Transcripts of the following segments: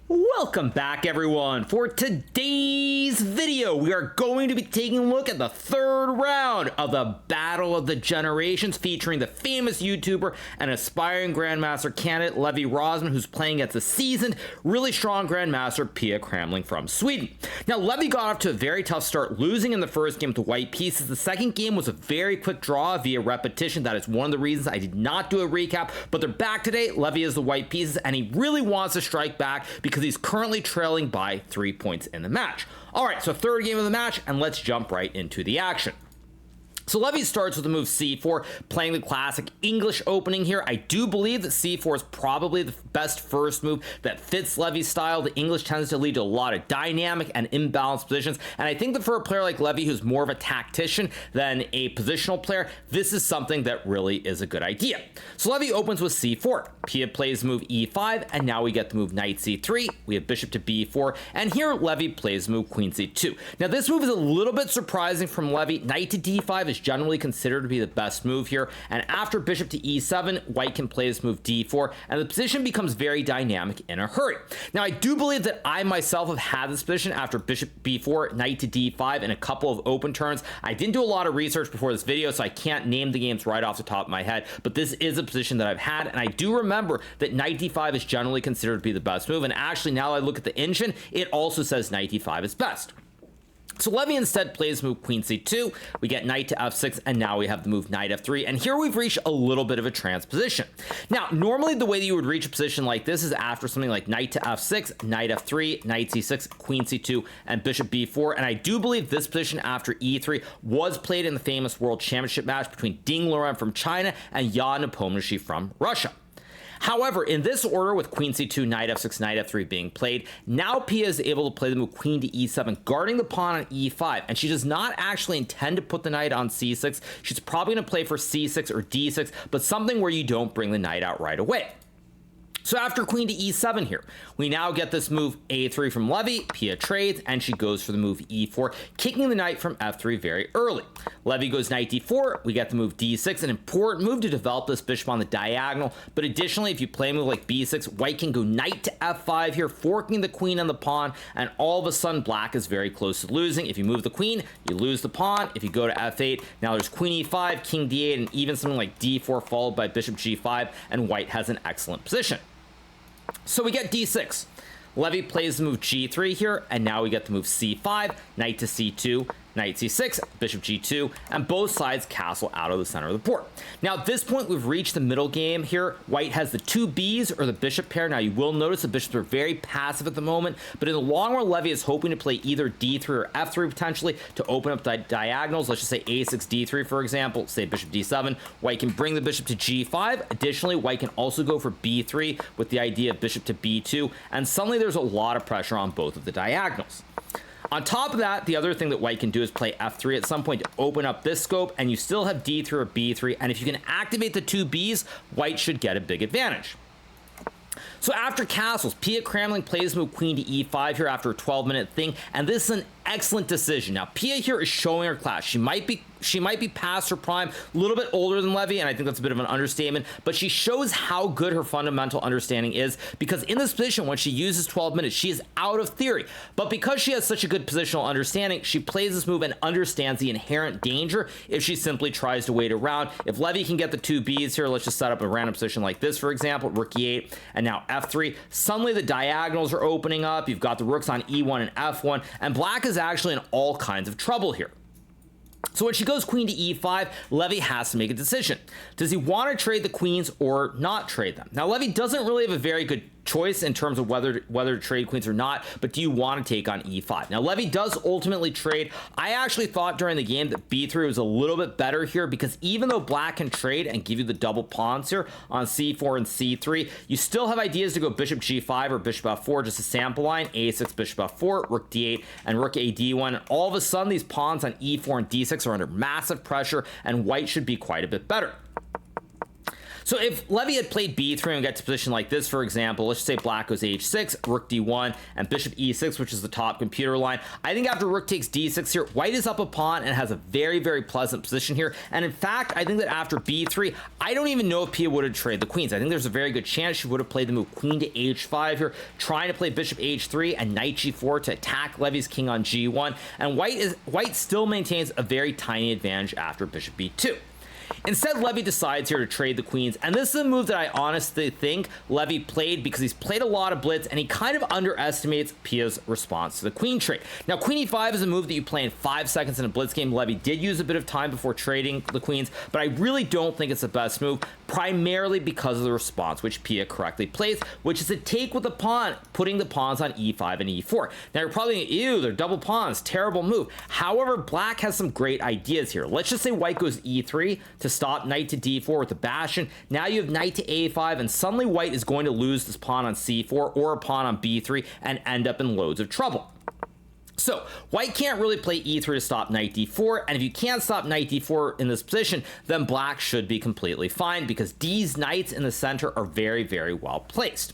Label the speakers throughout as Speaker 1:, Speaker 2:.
Speaker 1: Welcome back, everyone. For today's video, we are going to be taking a look at the third round of the Battle of the Generations, featuring the famous YouTuber and aspiring Grandmaster candidate Levy Rozman, who's playing against the seasoned, really strong Grandmaster Pia Cramling from Sweden. Now, Levy got off to a very tough start, losing in the first game to white pieces. The second game was a very quick draw via repetition. That is one of the reasons I did not do a recap, but they're back today. Levy is the white pieces, and he really wants to strike back because he's currently trailing by 3 points in the match. All right, so third game of the match, and let's jump right into the action. So Levy starts with the move c4, playing the classic English opening here. I do believe that c4 is probably the best first move that fits Levy's style. The English tends to lead to a lot of dynamic and imbalanced positions, and I think that for a player like Levy, who's more of a tactician than a positional player, this is something that really is a good idea. So Levy opens with c4. Pia plays move e5, and now we get the move knight c3. We have bishop to b4, and here Levy plays move queen c2. Now this move is a little bit surprising from Levy. Knight to d5 is generally considered to be the best move here, and after bishop to e7, white can play this move d4, and the position becomes very dynamic in a hurry. Now I do believe that I myself have had this position after bishop b4, knight to d5 in a couple of open turns. I didn't do a lot of research before this video, so I can't name the games right off the top of my head, but this is a position that I've had, and I do remember that knight d5 is generally considered to be the best move, and actually now I look at the engine, it also says knight d5 is best. So Levy instead plays move queen c2, we get knight to f6, and now we have the move knight f3, and here we've reached a little bit of a transposition. Now, normally the way that you would reach a position like this is after something like knight to f6, knight f3, knight c6, queen c2, and bishop b4, and I do believe this position after e3 was played in the famous World Championship match between Ding Liren from China and Jan Nepomniachtchi from Russia. However, in this order, with queen c2, knight f6, knight f3 being played, now Pia is able to play the move queen to e7, guarding the pawn on e5, and she does not actually intend to put the knight on c6. She's probably going to play for c6 or d6, but something where you don't bring the knight out right away. So after queen to e7 here, we now get this move a3 from Levy. Pia trades, and she goes for the move e4, kicking the knight from f3 very early. Levy goes knight d4, we get the move d6, an important move to develop this bishop on the diagonal, but additionally, if you play a move like b6, white can go knight to f5 here, forking the queen on the pawn, and all of a sudden, black is very close to losing. If you move the queen, you lose the pawn. If you go to f8, now there's queen e5, king d8, and even something like d4 followed by bishop g5, and white has an excellent position. So we get d6. Levy plays the move g3 here, and now we get the move c5, knight to c2, knight c6, bishop g2, and both sides castle out of the center of the board. Now at this point, we've reached the middle game here. White has the two Bs, or the bishop pair. Now you will notice the bishops are very passive at the moment, but in the long run, Levy is hoping to play either d3 or f3 potentially to open up diagonals. Let's just say a6, d3, for example, say bishop d7. White can bring the bishop to g5. Additionally, white can also go for b3 with the idea of bishop to b2, and suddenly there's a lot of pressure on both of the diagonals. On top of that, the other thing that white can do is play f3 at some point to open up this scope, and you still have d3 or b3, and if you can activate the two Bs, white should get a big advantage. So after castles, Pia Cramling plays move queen to e5 here after a 12-minute thing, and this is an excellent decision. Now, Pia here is showing her class. She might be past her prime, a little bit older than Levy, and I think that's a bit of an understatement, but she shows how good her fundamental understanding is, because in this position, when she uses 12 minutes, she is out of theory. But because she has such a good positional understanding, she plays this move and understands the inherent danger if she simply tries to wait around. If Levy can get the two Bs here, let's just set up a random position like this, for example, rook e8, and now f3, suddenly the diagonals are opening up. You've got the rooks on e1 and f1, and black is actually in all kinds of trouble here. So when she goes queen to e5, Levy has to make a decision. Does he want to trade the queens or not trade them? Now, Levy doesn't really have a very good choice in terms of whether to trade queens or not, but do you want to take on e5? Now, Levy does ultimately trade. I actually thought during the game that b3 was a little bit better here, because even though black can trade and give you the double pawns here on c4 and c3, you still have ideas to go bishop g5 or bishop f4, just a sample line, a6, bishop f4, rook d8, and rook a d1, and all of a sudden these pawns on e4 and d6 are under massive pressure, and white should be quite a bit better. So if Levy had played b3 and got to position like this, for example, let's just say black goes h6, rook d1, and bishop e6, which is the top computer line. I think after rook takes d6 here, white is up a pawn and has a very, very pleasant position here. And in fact, I think that after b3, I don't even know if Pia would have traded the queens. I think there's a very good chance she would have played the move queen to h5 here, trying to play bishop h3 and knight g4 to attack Levy's king on g1. And white still maintains a very tiny advantage after bishop b2. Instead, Levy decides here to trade the queens, and this is a move that I honestly think Levy played because he's played a lot of blitz, and he kind of underestimates Pia's response to the queen trade. Now, queen e5 is a move that you play in 5 seconds in a blitz game. Levy did use a bit of time before trading the queens, but I really don't think it's the best move, primarily because of the response which Pia correctly plays, which is to take with the pawn, putting the pawns on e5 and e4. Now, you're probably thinking, ew, they're double pawns, terrible move. However, black has some great ideas here. Let's just say white goes e3 to stop knight to d4 with the bastion. Now you have knight to a5, and suddenly white is going to lose this pawn on c4 or a pawn on b3 and end up in loads of trouble. So white can't really play e3 to stop knight d4, and if you can't stop knight d4 in this position, then black should be completely fine because these knights in the center are very, very well placed.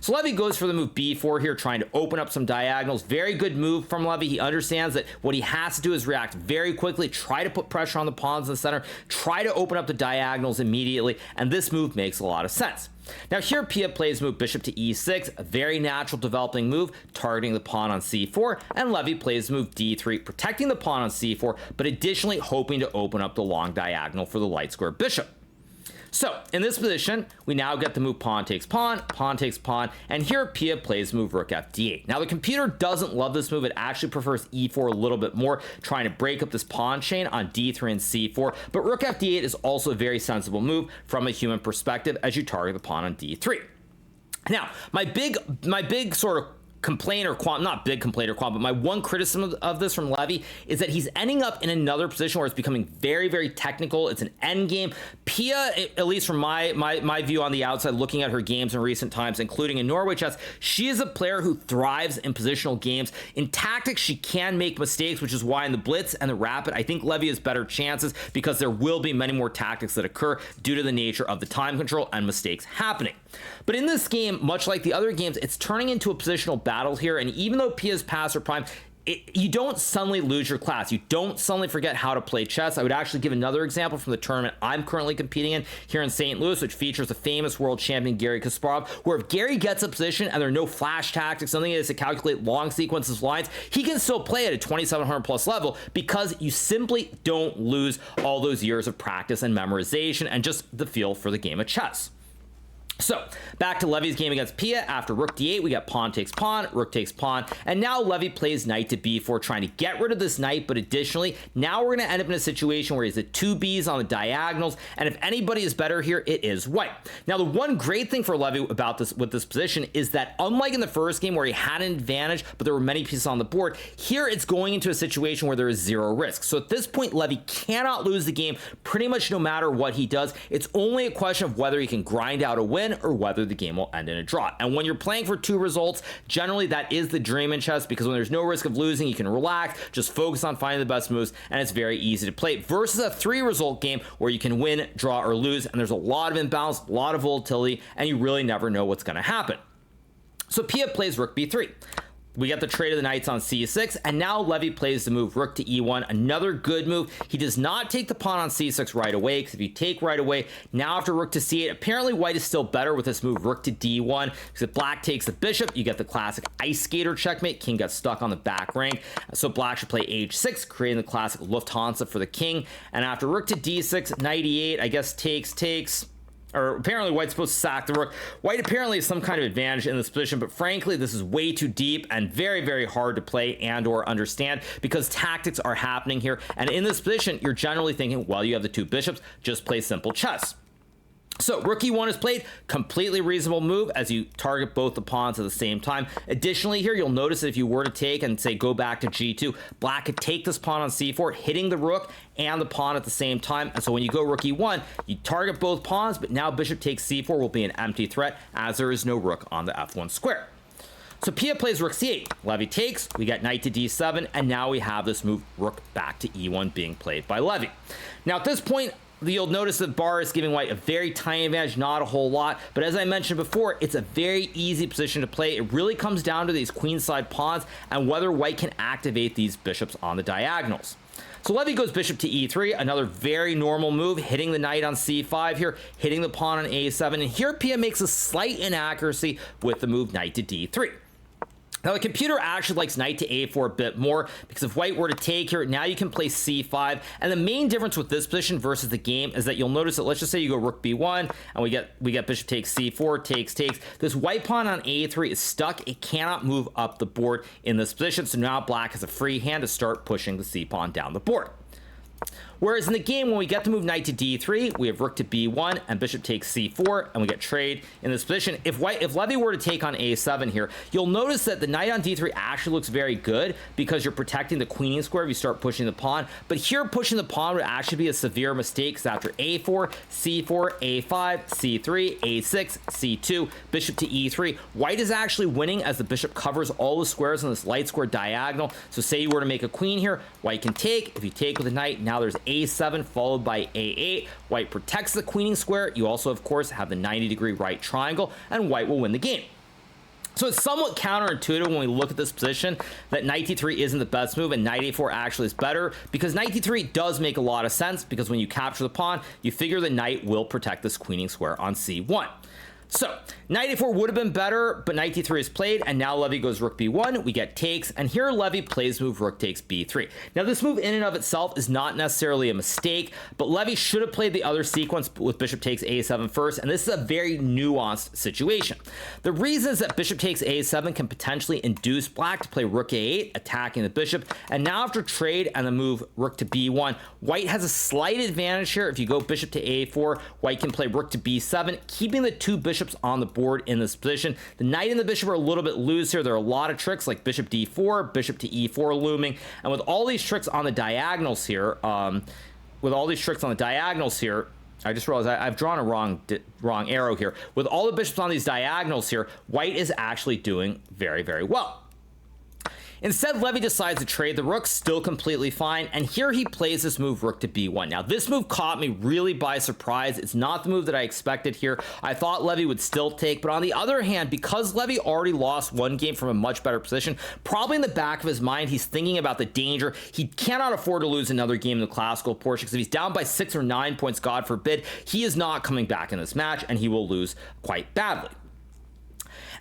Speaker 1: So Levy goes for the move b4 here, trying to open up some diagonals. Very good move from Levy. He understands that what he has to do is react very quickly, try to put pressure on the pawns in the center, try to open up the diagonals immediately, and this move makes a lot of sense. Now here Pia plays move bishop to e6, a very natural developing move, targeting the pawn on c4, and Levy plays move d3, protecting the pawn on c4, but additionally hoping to open up the long diagonal for the light square bishop. So in this position, we now get the move pawn takes pawn, and here Pia plays move rook f d8. Now the computer doesn't love this move. It actually prefers e4 a little bit more, trying to break up this pawn chain on d3 and c4, but rook f d8 is also a very sensible move from a human perspective as you target the pawn on d3. Now, my big sort of complaint or not big complaint or but my one criticism of this from Levy is that he's ending up in another position where it's becoming very, very technical. It's an end game. Pia, at least from my view on the outside, looking at her games in recent times, including in Norway chess, she is a player who thrives in positional games. In tactics, she can make mistakes, which is why in the blitz and the rapid, I think Levy has better chances because there will be many more tactics that occur due to the nature of the time control and mistakes happening. But in this game, much like the other games, it's turning into a positional battle here, and even though Pia's past her prime, you don't suddenly lose your class. You don't suddenly forget how to play chess. I would actually give another example from the tournament I'm currently competing in here in St. Louis, which features the famous world champion Garry Kasparov, where if Gary gets a position and there are no flash tactics, something that is to calculate long sequences of lines, he can still play at a 2700 plus level because you simply don't lose all those years of practice and memorization and just the feel for the game of chess. So back to Levy's game against Pia. After rook d8, we got pawn takes pawn, rook takes pawn, and now Levy plays knight to b4, trying to get rid of this knight, but additionally, now we're going to end up in a situation where he's at two b's on the diagonals, and if anybody is better here, it is white. Now, the one great thing for Levy about this with this position is that unlike in the first game where he had an advantage, but there were many pieces on the board, here it's going into a situation where there is zero risk. So at this point, Levy cannot lose the game pretty much no matter what he does. It's only a question of whether he can grind out a win or whether the game will end in a draw. And when you're playing for two results, generally that is the dream in chess, because when there's no risk of losing, you can relax, just focus on finding the best moves, and it's very easy to play, versus a 3-result game where you can win, draw, or lose, and there's a lot of imbalance, a lot of volatility, and you really never know what's going to happen. So Pia plays rook b3. We get the trade of the knights on c6, and now Levy plays the move rook to e1, another good move. He does not take the pawn on c6 right away, because if you take right away, now after rook to c8, apparently white is still better with this move rook to d1, because if black takes the bishop, you get the classic ice skater checkmate. King gets stuck on the back rank, so black should play h6, creating the classic Lufthansa for the king, and after rook to d6, knight e8, I guess takes, or apparently white's supposed to sack the rook. White apparently has some kind of advantage in this position, but frankly, this is way too deep and very, very hard to play and or understand because tactics are happening here. And in this position, you're generally thinking, well, you have the two bishops, just play simple chess. So rook e1 is played, completely reasonable move as you target both the pawns at the same time. Additionally here, you'll notice that if you were to take and say go back to g2, black could take this pawn on c4, hitting the rook and the pawn at the same time. And so when you go rook e1, you target both pawns, but now bishop takes c4 will be an empty threat as there is no rook on the f1 square. So Pia plays rook c8, Levy takes, we get knight to d7, and now we have this move rook back to e1 being played by Levy. Now at this point, You'll notice the bar is giving white a very tiny advantage, not a whole lot, but as I mentioned before, it's a very easy position to play. It really comes down to these queenside pawns and whether white can activate these bishops on the diagonals. So Levy goes bishop to e3, another very normal move, hitting the knight on c5 here, hitting the pawn on a7, and here Pia makes a slight inaccuracy with the move knight to d3. Now, the computer actually likes knight to a4 a bit more, because if white were to take here, now you can play c5. And the main difference with this position versus the game is that you'll notice that, let's just say you go rook b1, and we get bishop takes c4, takes. This white pawn on a3 is stuck. It cannot move up the board in this position, so now black has a free hand to start pushing the c pawn down the board. Whereas in the game, when we get to move knight to d3, we have rook to b1 and bishop takes c4, and we get trade in this position. If Levy were to take on a7 here, you'll notice that the knight on d3 actually looks very good because you're protecting the queening square if you start pushing the pawn. But here, pushing the pawn would actually be a severe mistake, because after a4, c4, a5, c3, a6, c2, bishop to e3, white is actually winning as the bishop covers all the squares on this light square diagonal. So say you were to make a queen here, white can take. If you take with a knight, now there's a7 followed by a8. White protects the queening square. You also, of course, have the 90-degree right triangle, and white will win the game. So it's somewhat counterintuitive when we look at this position that knight d3 isn't the best move and knight a4 actually is better, because knight d3 does make a lot of sense, because when you capture the pawn, you figure the knight will protect this queening square on c1. So knight a4 would have been better, but knight d3 is played, and now Levy goes rook b1, we get takes, and here Levy plays move rook takes b3. Now this move in and of itself is not necessarily a mistake, but Levy should have played the other sequence with bishop takes a7 first, and this is a very nuanced situation. The reason is that bishop takes a7 can potentially induce black to play rook a8, attacking the bishop, and now after trade and the move rook to b1, white has a slight advantage here. If you go bishop to a4, white can play rook to b7, keeping the two bishops on the board in this position. The knight and the bishop are a little bit loose here. There are a lot of tricks like bishop d4, bishop to e4 looming, and with all these tricks on the diagonals here, I just realized I've drawn a wrong arrow here. With all the bishops on these diagonals here, white is actually doing very, very well. Instead, Levy decides to trade the rook, still completely fine, and here he plays this move rook to b1. Now, this move caught me really by surprise. It's not the move that I expected here. I thought Levy would still take, but on the other hand, because Levy already lost one game from a much better position, probably in the back of his mind, he's thinking about the danger. He cannot afford to lose another game in the classical portion, because if he's down by 6 or 9 points, God forbid, he is not coming back in this match, and he will lose quite badly.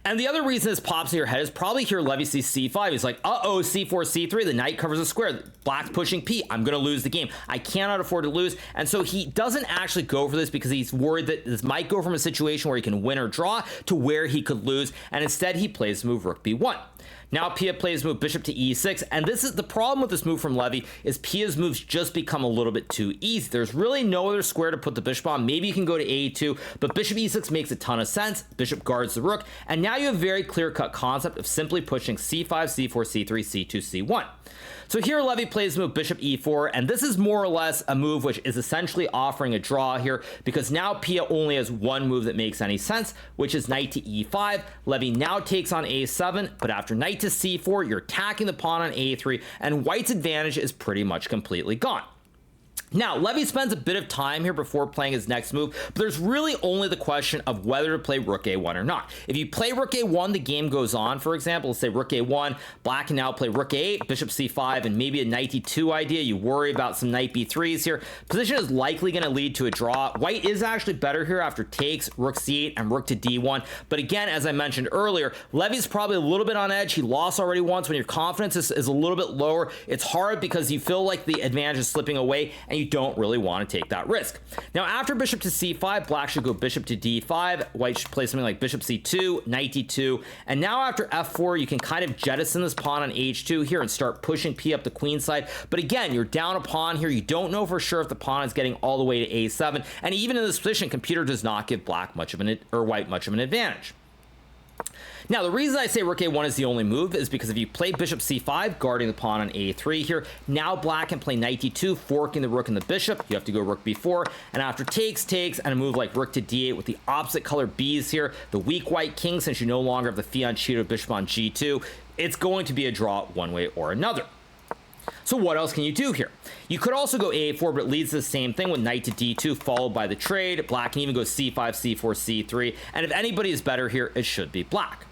Speaker 1: And the other reason this pops in your head is probably here Levy sees c5. He's like, uh-oh, c4, c3, the knight covers a square. Black's pushing p. I'm going to lose the game. I cannot afford to lose. And so he doesn't actually go for this because he's worried that this might go from a situation where he can win or draw to where he could lose. And instead, he plays the move rook b1. Now Pia plays move bishop to e6, and this is the problem with this move from Levy, is Pia's moves just become a little bit too easy. There's really no other square to put the bishop on. Maybe you can go to a2, but bishop e6 makes a ton of sense. Bishop guards the rook, and now you have a very clear-cut concept of simply pushing c5, c4, c3, c2, c1. So here Levy plays move bishop e4, and this is more or less a move which is essentially offering a draw here, because now Pia only has one move that makes any sense, which is knight to e5. Levy now takes on a7, but after knight to c4, you're attacking the pawn on a3, and white's advantage is pretty much completely gone. Now, Levy spends a bit of time here before playing his next move, but there's really only the question of whether to play rook a1 or not. If you play rook a1, the game goes on. For example, let's say rook a1, black can now play rook a8, bishop c5, and maybe a knight d2 idea. You worry about some knight b3s here. Position is likely going to lead to a draw. White is actually better here after takes, rook c8, and rook to d1. But again, as I mentioned earlier, Levy's probably a little bit on edge. He lost already once. When your confidence is a little bit lower, it's hard because you feel like the advantage is slipping away, and you don't really want to take that risk. Now, after bishop to c5, black should go bishop to d5. White should play something like bishop c2, knight d2, and now after f4, you can kind of jettison this pawn on h2 here and start pushing p up the queen side. But again, you're down a pawn here. You don't know for sure if the pawn is getting all the way to a7, and even in this position, computer does not give black much of white much of an advantage. Now, the reason I say rook a1 is the only move is because if you play bishop c5, guarding the pawn on a3 here, now black can play knight d2, forking the rook and the bishop. You have to go rook b4, and after takes, and a move like rook to d8 with the opposite color b's here, the weak white king, since you no longer have the fianchetto bishop on g2, it's going to be a draw one way or another. So what else can you do here? You could also go a4, but it leads to the same thing with knight to d2 followed by the trade. Black can even go c5, c4, c3. And if anybody is better here, it should be black.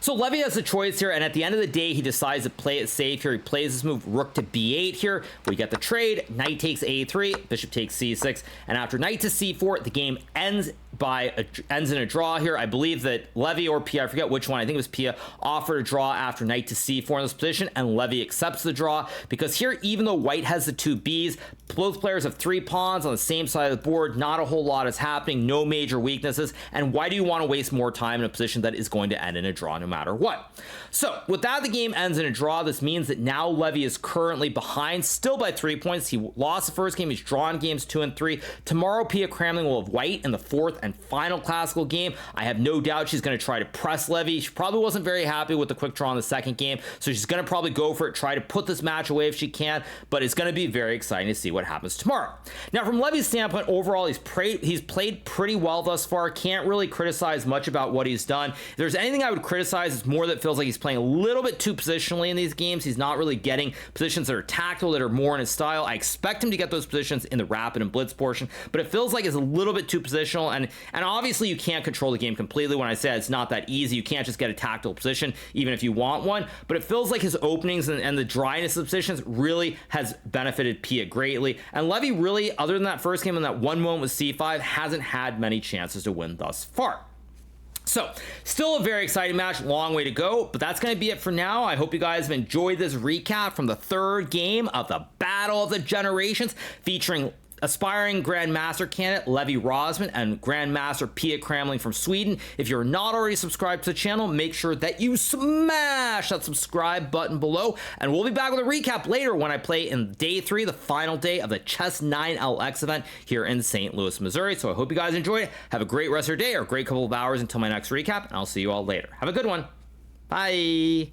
Speaker 1: So Levy has a choice here, and at the end of the day, he decides to play it safe here. He plays this move, rook to b8 here. We get the trade, knight takes a3, bishop takes c6, and after knight to c4, the game ends in a draw here. I believe that Levy or Pia, I forget which one, I think it was Pia, offered a draw after knight to c4 in this position, and Levy accepts the draw, because here, even though white has the two b's, both players have 3 pawns on the same side of the board, not a whole lot is happening, no major weaknesses, and why do you want to waste more time in a position that is going to end in a draw no matter what? So with that, the game ends in a draw. This means that now Levy is currently behind, still by 3 points. He lost the first game. He's drawn games 2 and 3. Tomorrow, Pia Cramling will have white in the 4th and final classical game. I have no doubt she's going to try to press Levy. She probably wasn't very happy with the quick draw in the second game, so she's going to probably go for it, try to put this match away if she can, but it's going to be very exciting to see what happens tomorrow. Now, from Levy's standpoint, overall, he's played pretty well thus far. Can't really criticize much about what he's done. If there's anything I would criticize, it's more that it feels like he's playing a little bit too positionally in these games. He's not really getting positions that are tactical, that are more in his style. I expect him to get those positions in the rapid and blitz portion, but it feels like it's a little bit too positional, and obviously you can't control the game completely. When I say it's not that easy, you can't just get a tactical position, even if you want one, but it feels like his openings and the dryness of positions really has benefited Pia greatly, and Levy really, other than that first game and that one moment with c5, hasn't had many chances to win thus far. So, still a very exciting match, long way to go, but that's going to be it for now. I hope you guys have enjoyed this recap from the 3rd game of the Battle of the Generations, featuring aspiring Grandmaster candidate Levy Rozman and Grandmaster Pia Cramling from Sweden. If you're not already subscribed to the channel, make sure that you smash that subscribe button below, and we'll be back with a recap later when I play in day 3, the final day of the Chess 9 LX event here in St. Louis, Missouri. So I hope you guys enjoyed it. Have a great rest of your day or a great couple of hours until my next recap, and I'll see you all later. Have a good one. Bye.